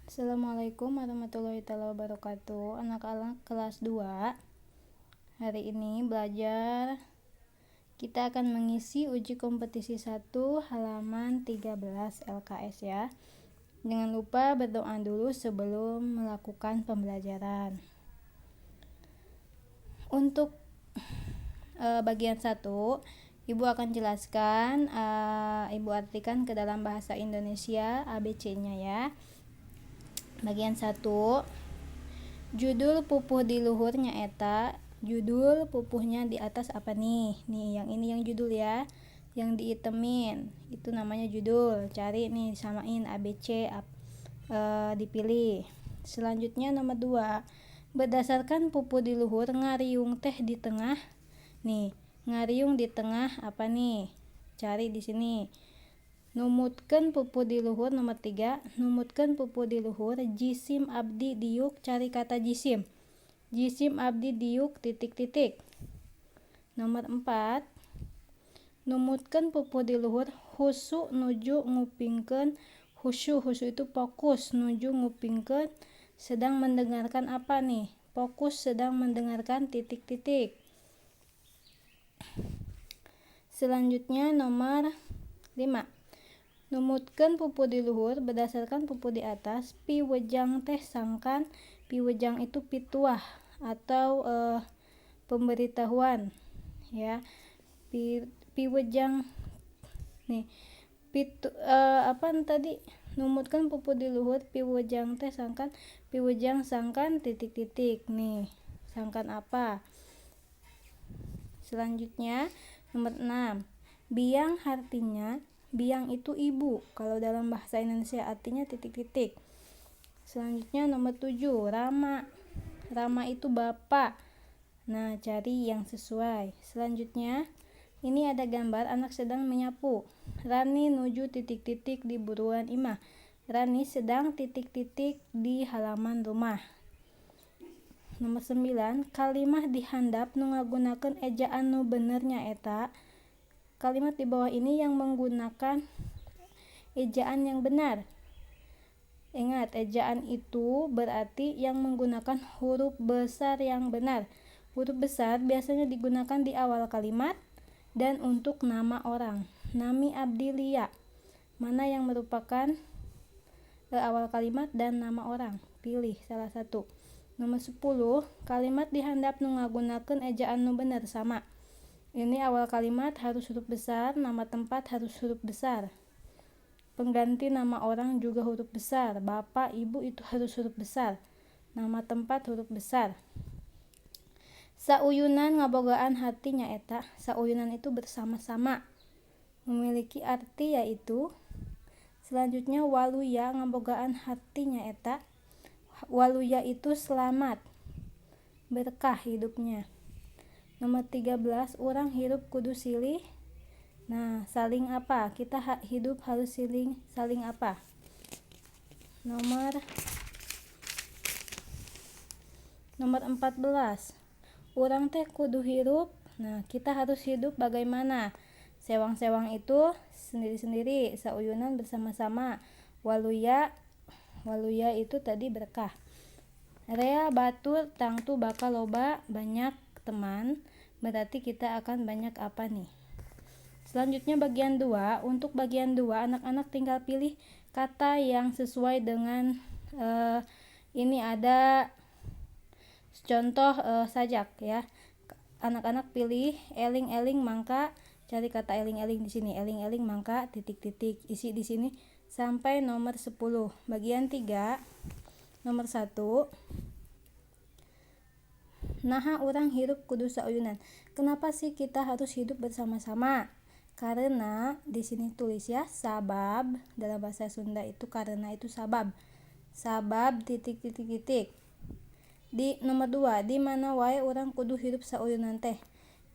Assalamualaikum warahmatullahi wabarakatuh. Anak-anak kelas 2, hari ini belajar. Kita akan mengisi uji kompetisi 1 halaman 13 LKS ya. Jangan lupa berdoa dulu sebelum melakukan pembelajaran. Untuk bagian 1, Ibu akan jelaskan, Ibu artikan ke dalam bahasa Indonesia ABC-nya ya. Bagian 1, judul pupuh di luhurnya eta. Judul pupuhnya di atas apa nih? Nih, yang ini yang judul ya. Yang diitemin itu namanya judul. Cari nih, samain ABC, dipilih. Selanjutnya nomor 2, berdasarkan pupuh di luhur ngariung teh di tengah. Nih, ngariung di tengah apa nih? Cari di sini. Numutkeun pupuh di luhur. Nomor 3, numutkeun pupuh di luhur jisim abdi diuk. Cari kata jisim. Jisim abdi diuk ... Nomor 4, numutkeun pupuh di luhur husu nuju ngupingkeun. Husu itu fokus, nuju ngupingkeun sedang mendengarkan apa nih? Fokus sedang mendengarkan ... Selanjutnya nomor 5, numutkeun pupuh di luhur berdasarkan pupuh di atas. Piwejang teh sangkan. Piwejang itu pituah atau pemberitahuan ya. Piwejang nih. Tadi numutkeun pupuh di luhur piwejang teh sangkan. Piwejang sangkan ... Nih, sangkan apa? Selanjutnya nomor 6, biang artinya. Biang itu ibu kalau dalam bahasa Indonesia, artinya ... Selanjutnya nomor 7, Rama. Rama itu bapak. Nah, cari yang sesuai. Selanjutnya ini ada gambar anak sedang menyapu. Rani nuju ... di buruan imah. Rani sedang ... di halaman rumah. Nomor 9, kalimah dihandap nu ngagunakeun ejaan nu bener nyaeta. Kalimat di bawah ini yang menggunakan ejaan yang benar. Ingat, ejaan itu berarti yang menggunakan huruf besar yang benar. Huruf besar biasanya digunakan di awal kalimat dan untuk nama orang. Nami abdi Lia. Mana yang merupakan awal kalimat dan nama orang? Pilih salah satu. Nomor 10, kalimat dihandap nu ngagunakeun ejaan nu bener sama. Ini awal kalimat harus huruf besar, nama tempat harus huruf besar. Pengganti nama orang juga huruf besar. Bapak, ibu itu harus huruf besar. Nama tempat huruf besar. Sauyunan ngabogaan hati nyaeta. Sauyunan itu bersama-sama. Memiliki arti yaitu. Selanjutnya waluya ngabogaan hati nyaeta. Waluya itu selamat, berkah hidupnya. Nomor 13, urang hirup kudu silih. Nah, saling apa? Kita hidup harus saling apa? Nomor 14, urang teh kudu hirup. Nah, kita harus hidup bagaimana? Sewang-sewang itu sendiri-sendiri, sauyunan bersama-sama. Waluya itu tadi berkah. Rea batur tangtu bakal loba banyak teman, berarti kita akan banyak apa nih? Selanjutnya bagian 2. Untuk bagian 2 anak-anak tinggal pilih kata yang sesuai dengan ini ada contoh sajak ya. Anak-anak pilih eling-eling mangka. Cari kata eling-eling di sini. Eling-eling mangka ... Isi di sini sampai nomor 10. Bagian 3, nomor 1, naha urang hirup kudu sauyunan. Kenapa sih kita harus hidup bersama-sama? Karena di sini tulis ya, sabab. Dalam bahasa Sunda itu karena itu sabab. Sabab ... Di nomor 2, di mana wae urang kudu hidup sauyunan teh.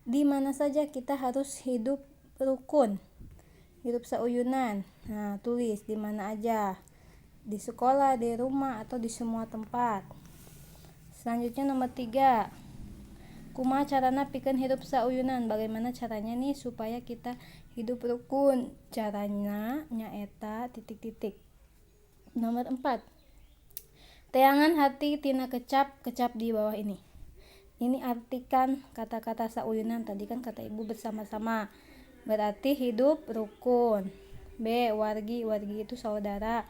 Di mana saja kita harus hidup rukun. Hidup sauyunan. Nah, tulis di mana aja. Di sekolah, di rumah, atau di semua tempat. Selanjutnya nomor 3, kumaha carana pikeun hidup sauyunan. Bagaimana caranya nih supaya kita hidup rukun? Caranya nyaeta ... Nomor 4, Teangan hati tina kecap di bawah ini. Ini artikan kata-kata sauyunan. Tadi kan kata ibu bersama-sama, berarti hidup rukun. B. Wargi itu saudara.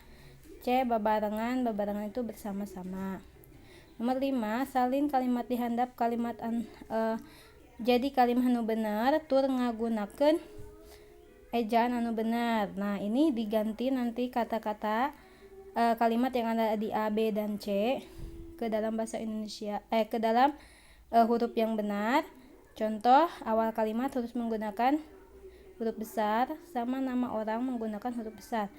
C. Babarengan itu bersama-sama. Nomor 5, salin kalimat di handap kalimat jadi kalimat anu bener tur ngagunakeun ejaan anu bener. Nah, ini diganti nanti kata-kata kalimat yang ada di A, B, dan C ke dalam bahasa Indonesia, ke dalam huruf yang benar. Contoh, awal kalimat harus menggunakan huruf besar, sama nama orang menggunakan huruf besar.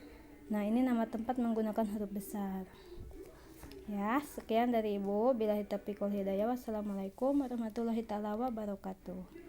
Nah, ini nama tempat menggunakan huruf besar. Ya, sekian dari Ibu. Billahi taufiq wal hidayah. Wassalamualaikum warahmatullahi wabarakatuh.